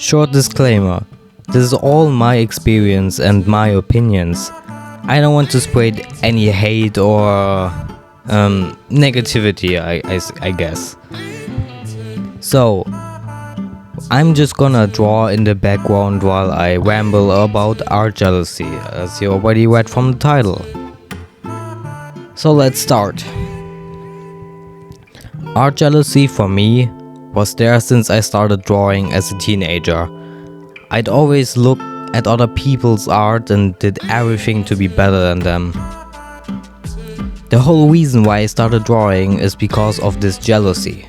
Short disclaimer, this is all my experience and my opinions. I don't want to spread any hate or negativity, I guess. So, I'm just gonna draw in the background while I ramble about art jealousy, as you already read from the title. So let's start. Art jealousy for me was there since I started drawing as a teenager. I'd always look at other people's art and did everything to be better than them. The whole reason why I started drawing is because of this jealousy.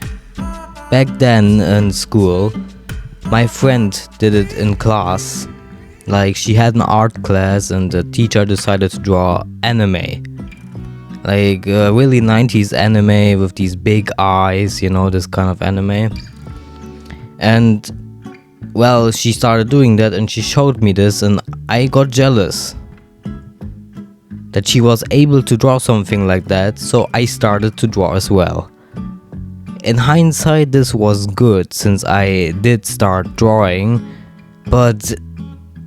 Back then in school, my friend did it in class. Like, she had an art class and the teacher decided to draw anime. Like really 90s anime with these big eyes, you know, this kind of anime. And well, she started doing that and she showed me this and I got jealous that she was able to draw something like that, so I started to draw as well. In hindsight, this was good since I did start drawing, but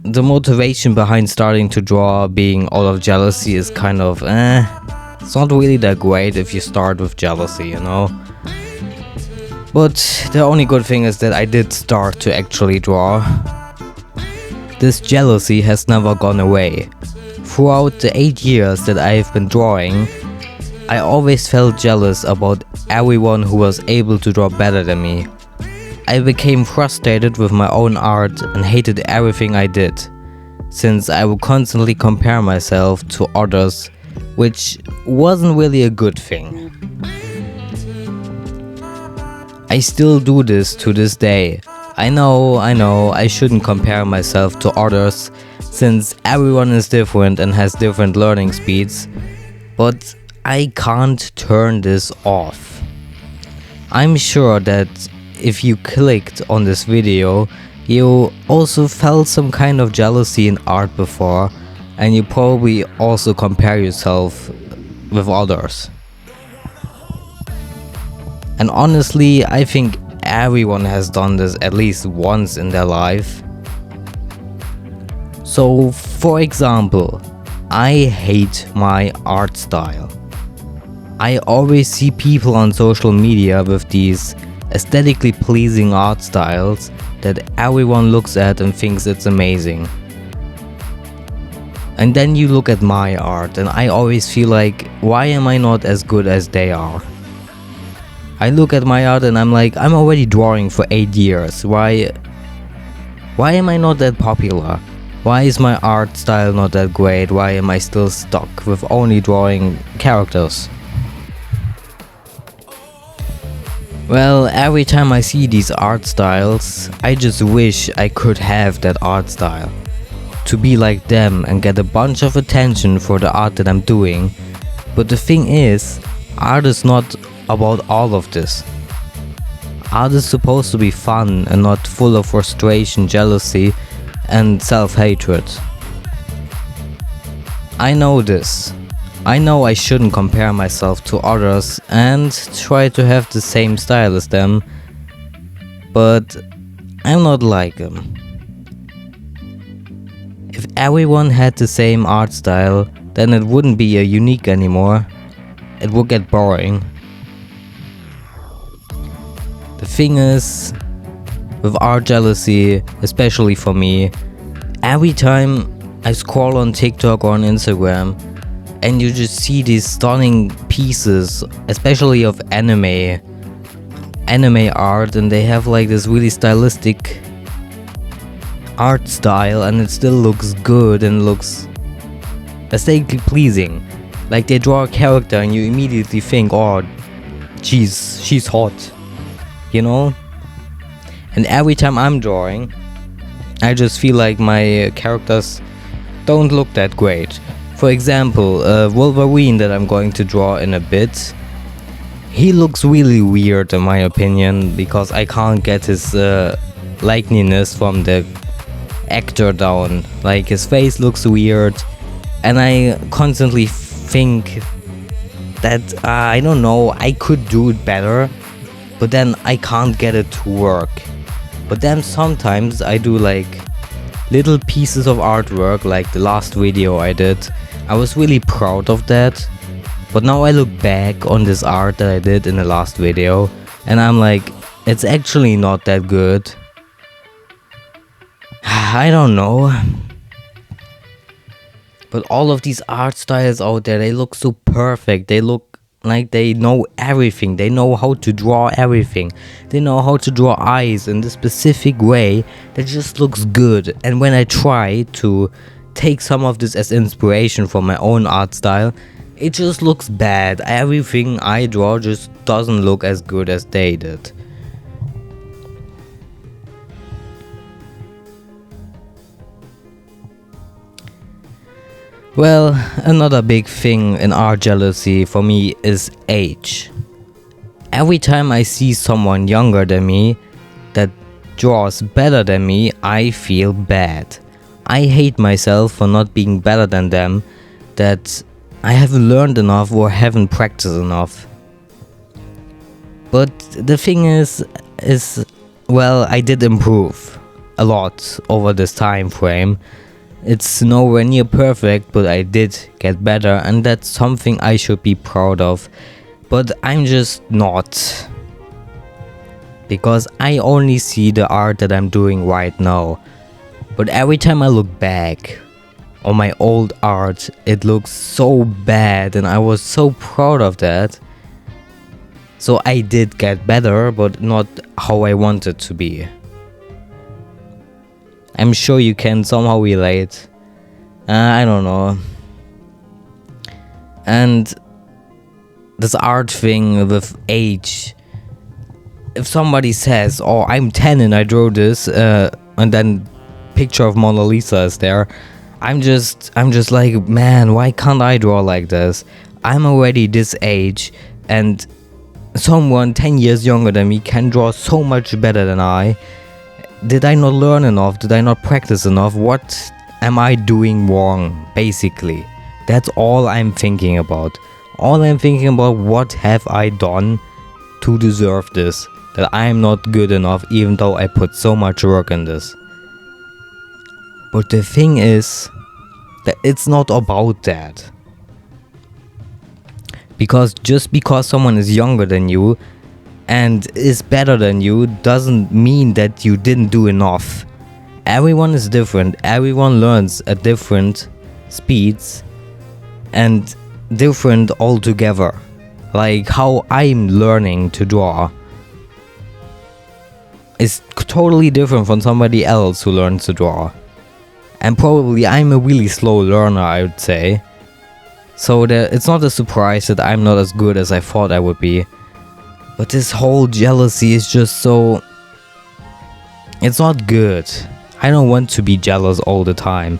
the motivation behind starting to draw being all of jealousy is kind of it's not really that great if you start with jealousy, you know. But the only good thing is that I did start to actually draw. This jealousy has never gone away. Throughout the 8 years that I've been drawing, I always felt jealous about everyone who was able to draw better than me. I became frustrated with my own art and hated everything I did, since I would constantly compare myself to others, which wasn't really a good thing. I still do this to this day. I know, I shouldn't compare myself to others, since everyone is different and has different learning speeds, but I can't turn this off. I'm sure that if you clicked on this video, you also felt some kind of jealousy in art before, and you probably also compare yourself with others. And honestly, I think everyone has done this at least once in their life. So, for example, I hate my art style. I always see people on social media with these aesthetically pleasing art styles that everyone looks at and thinks it's amazing. And then you look at my art and I always feel like, why am I not as good as they are? I look at my art and I'm like, I'm already drawing for 8 years. Why am I not that popular? Why is my art style not that great? Why am I still stuck with only drawing characters? Well, every time I see these art styles, I just wish I could have that art style. To be like them and get a bunch of attention for the art that I'm doing. But the thing is, art is not about all of this. Art is supposed to be fun and not full of frustration, jealousy, and self-hatred. I know this. I know I shouldn't compare myself to others and try to have the same style as them, but I'm not like them. If everyone had the same art style, then it wouldn't be a unique anymore. It would get boring. The thing is, with art jealousy, especially for me, every time I scroll on TikTok or on Instagram and you just see these stunning pieces, especially of anime art, and they have like this really stylistic art style and it still looks good and looks aesthetically pleasing. Like, they draw a character and you immediately think, oh, she's hot, you know? And every time I'm drawing, I just feel like my characters don't look that great. For example, Wolverine that I'm going to draw in a bit, he looks really weird in my opinion, because I can't get his likeliness from the actor down. Like, his face looks weird and I constantly think that I don't know, I could do it better, but then I can't get it to work. But then sometimes I do like little pieces of artwork, like the last video I did. I was really proud of that. But now I look back on this art that I did in the last video and I'm like, it's actually not that good. I don't know. But all of these art styles out there, they look so perfect. They look like they know everything. They know how to draw everything. They know how to draw eyes in this specific way that just looks good. And when I try to take some of this as inspiration for my own art style, it just looks bad. Everything I draw just doesn't look as good as they did. Well, another big thing in art jealousy for me is age. Every time I see someone younger than me that draws better than me, I feel bad. I hate myself for not being better than them, that I haven't learned enough or haven't practiced enough. But the thing is, well, I did improve a lot over this time frame. It's nowhere near perfect, but I did get better, and that's something I should be proud of. But I'm just not. Because I only see the art that I'm doing right now. But every time I look back on my old art, it looks so bad, and I was so proud of that. So I did get better, but not how I wanted to be. I'm sure you can somehow relate. I don't know. And this art thing with age. If somebody says, "Oh, I'm 10 and I drew this," and then picture of Mona Lisa is there, I'm just like, man, why can't I draw like this? I'm already this age, and someone 10 years younger than me can draw so much better than I. Did I not learn enough? Did I not practice enough? What am I doing wrong? Basically, that's all I'm thinking about. All I'm thinking about, what have I done to deserve this? That I am not good enough, even though I put so much work in this. But the thing is that it's not about that. Because just because someone is younger than you and is better than you doesn't mean that you didn't do enough. Everyone is different. Everyone learns at different speeds and different altogether. Like how I'm learning to draw is totally different from somebody else who learns to draw. And probably I'm a really slow learner, I would say. So it's not a surprise that I'm not as good as I thought I would be. But this whole jealousy is just so... it's not good. I don't want to be jealous all the time.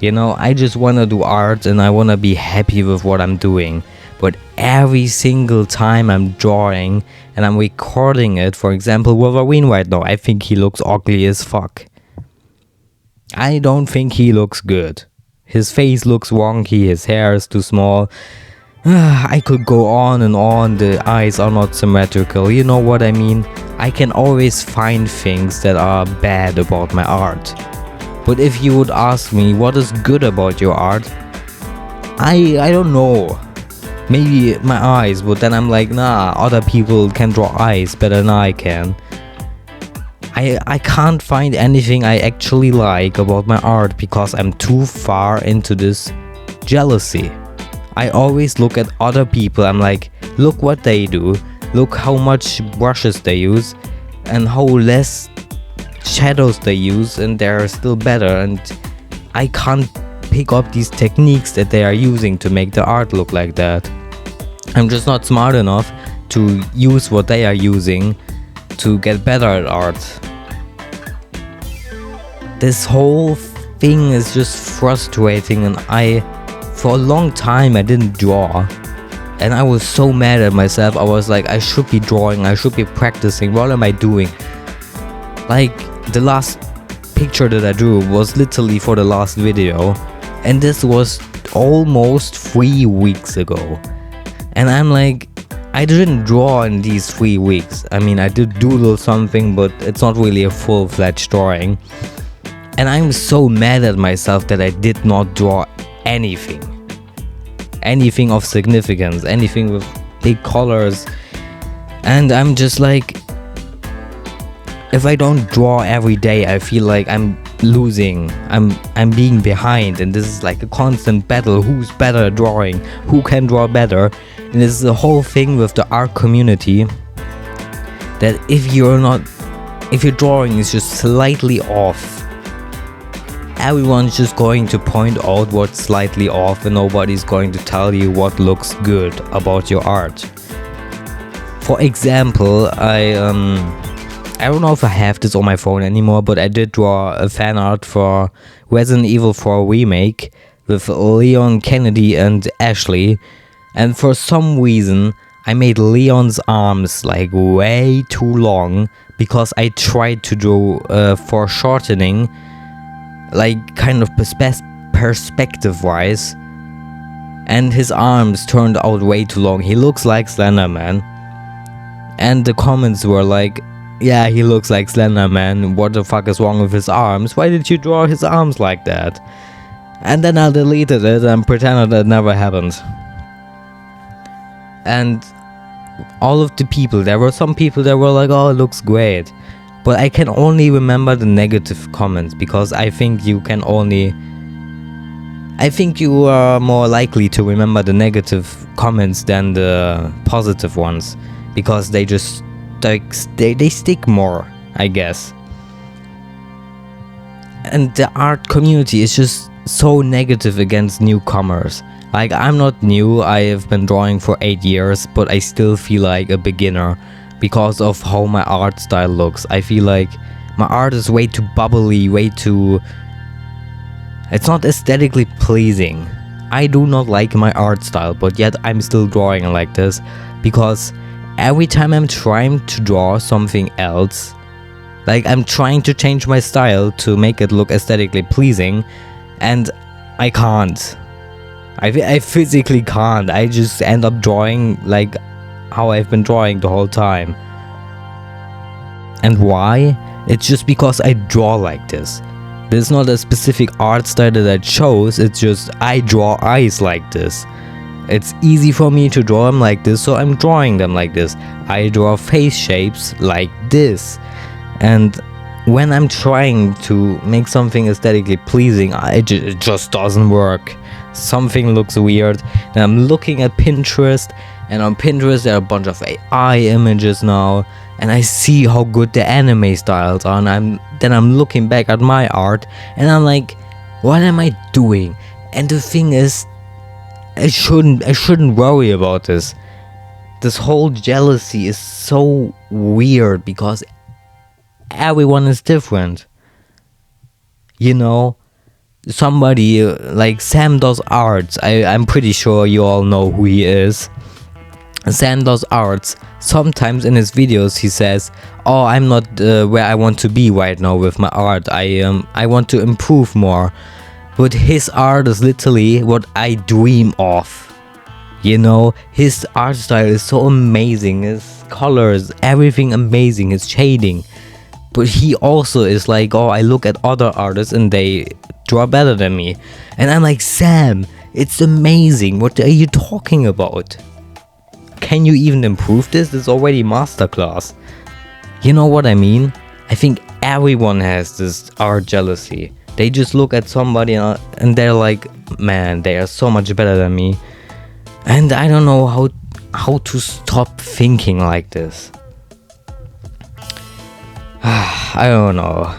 You know, I just want to do art and I want to be happy with what I'm doing. But every single time I'm drawing and I'm recording it, for example, Wolverine right now, I think he looks ugly as fuck. I don't think he looks good. His face looks wonky, his hair is too small. I could go on and on, the eyes are not symmetrical, you know what I mean? I can always find things that are bad about my art. But if you would ask me what is good about your art, I don't know. Maybe my eyes, but then I'm like, nah, other people can draw eyes better than I can. I can't find anything I actually like about my art because I'm too far into this jealousy. I always look at other people, I'm like, look what they do, look how much brushes they use and how less shadows they use, and they're still better, and I can't pick up these techniques that they are using to make the art look like that. I'm just not smart enough to use what they are using to get better at art. This whole thing is just frustrating, and for a long time I didn't draw and I was so mad at myself. I was like, I should be drawing, I should be practicing, what am I doing? Like, the last picture that I drew was literally for the last video, and this was almost 3 weeks ago. And I'm like, I didn't draw in these 3 weeks. I mean, I did doodle something, but it's not really a full-fledged drawing. And I'm so mad at myself that I did not draw anything. Anything of significance, anything with big colors. And I'm just like, if I don't draw every day, I feel like I'm losing. I'm being behind, and this is like a constant battle. Who's better at drawing? Who can draw better? And this is the whole thing with the art community, that if your drawing is just slightly off, everyone's just going to point out what's slightly off, and nobody's going to tell you what looks good about your art. For example, I don't know if I have this on my phone anymore, but I did draw a fan art for Resident Evil 4 Remake with Leon, Kennedy and Ashley, and for some reason I made Leon's arms like way too long, because I tried to do foreshortening, like kind of perspective wise, and his arms turned out way too long. He looks like Slender Man, and the comments were like, yeah, he looks like Slender Man, what the fuck is wrong with his arms? Why did you draw his arms like that? And then I deleted it and pretended it never happened. And all of the people, there were some people that were like, oh, it looks great. But I can only remember the negative comments, because I think you are more likely to remember the negative comments than the positive ones, because they just they stick more, I guess. And the art community is just so negative against newcomers. Like, I'm not new, I have been drawing for 8 years, but I still feel like a beginner because of how my art style looks. I feel like my art is way too bubbly, it's not aesthetically pleasing. I do not like my art style, but yet I'm still drawing like this, because every time I'm trying to draw something else, like I'm trying to change my style to make it look aesthetically pleasing, and I can't. I physically can't. I just end up drawing like how I've been drawing the whole time. And why? It's just because I draw like this. There's not a specific art style that I chose, it's just I draw eyes like this. It's easy for me to draw them like this, so I'm drawing them like this. I draw face shapes like this. And when I'm trying to make something aesthetically pleasing, it just doesn't work. Something looks weird. And I'm looking at Pinterest, and on Pinterest there are a bunch of AI images now, and I see how good the anime styles are, and I'm looking back at my art, and I'm like, what am I doing? And the thing is, I shouldn't worry about this. This whole jealousy is so weird, because everyone is different. You know, somebody like Sam Does Arts, I'm pretty sure you all know who he is. Sam Does Arts, sometimes in his videos he says, oh, I'm not where I want to be right now with my art, I want to improve more. But his art is literally what I dream of. You know, his art style is so amazing, his colors, everything amazing, his shading. But he also is like, oh, I look at other artists and they draw better than me. And I'm like, Sam, it's amazing, what are you talking about? Can you even improve this? It's already masterclass. You know what I mean? I think everyone has this art jealousy. They just look at somebody and they're like, man, they are so much better than me. And I don't know how to stop thinking like this. I don't know.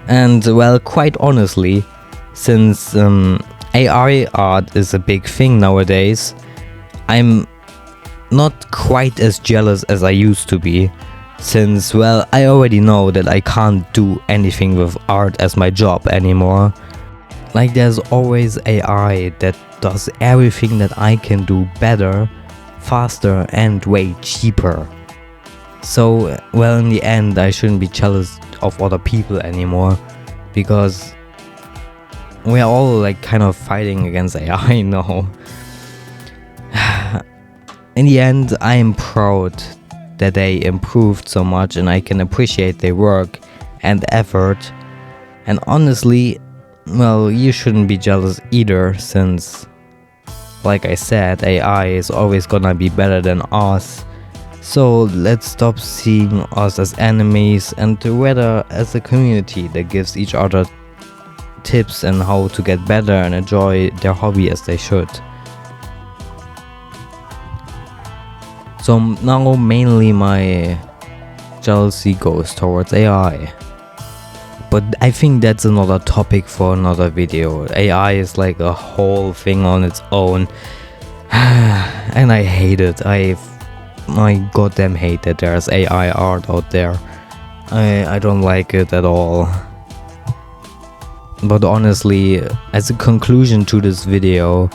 And well, quite honestly, since AI art is a big thing nowadays, I'm not quite as jealous as I used to be. Since, well, I already know that I can't do anything with art as my job anymore. Like, there's always AI that does everything that I can do better, faster and way cheaper. So, well, in the end, I shouldn't be jealous of other people anymore, because we're all like kind of fighting against AI now. in the end, I am proud that they improved so much and I can appreciate their work and effort. And honestly, well, you shouldn't be jealous either, since, like I said, AI is always gonna be better than us. So let's stop seeing us as enemies and rather as a community that gives each other tips on how to get better and enjoy their hobby as they should. So now mainly my jealousy goes towards AI. But I think that's another topic for another video. AI is like a whole thing on its own. And I hate it. I goddamn hate that there's AI art out there. I don't like it at all. But honestly, as a conclusion to this video,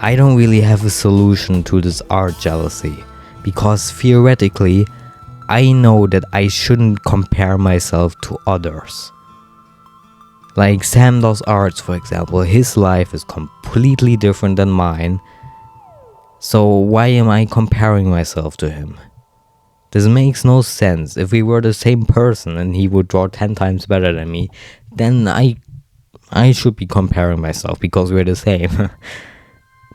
I don't really have a solution to this art jealousy. Because theoretically, I know that I shouldn't compare myself to others. Like Sam does arts, for example, his life is completely different than mine. So why am I comparing myself to him? This makes no sense. If we were the same person and he would draw 10 times better than me, then I should be comparing myself because we're the same.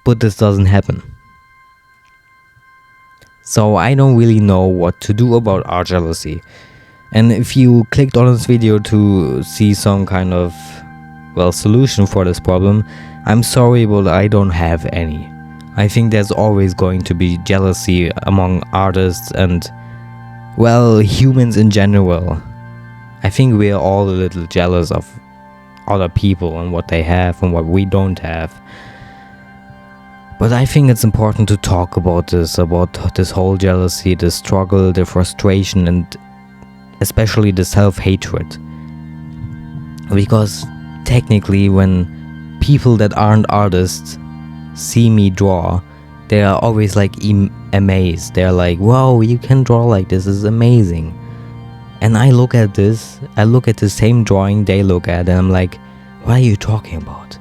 But this doesn't happen. So I don't really know what to do about art jealousy. And if you clicked on this video to see some kind of, well, solution for this problem, I'm sorry, but I don't have any. I think there's always going to be jealousy among artists and, well, humans in general. I think we're all a little jealous of other people and what they have and what we don't have. But I think it's important to talk about this whole jealousy, the struggle, the frustration, and especially the self-hatred. Because technically, when people that aren't artists see me draw, they are always like amazed. They're like, wow, you can draw like this, is amazing. And I look at this, I look at the same drawing they look at, and I'm like, what are you talking about?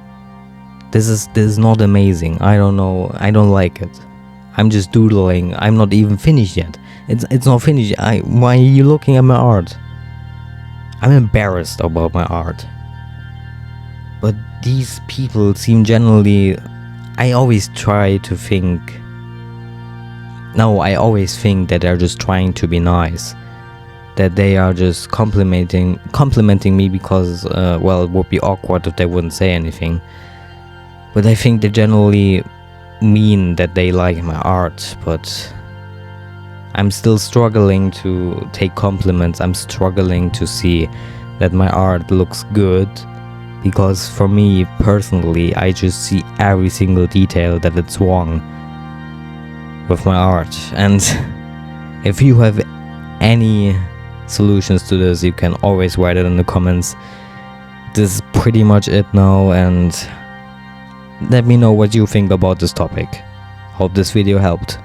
This is not amazing. I don't know, I don't like it. I'm just doodling, I'm not even finished yet. It's not finished. Why are you looking at my art? I'm embarrassed about my art. But these people seem generally... I always think that they're just trying to be nice. That they are just complimenting me because, well, it would be awkward if they wouldn't say anything. But I think they generally mean that they like my art, but I'm still struggling to take compliments. I'm struggling to see that my art looks good, because for me personally, I just see every single detail that it's wrong with my art. And if you have any solutions to this, you can always write it in the comments. This is pretty much it now, and let me know what you think about this topic. Hope this video helped.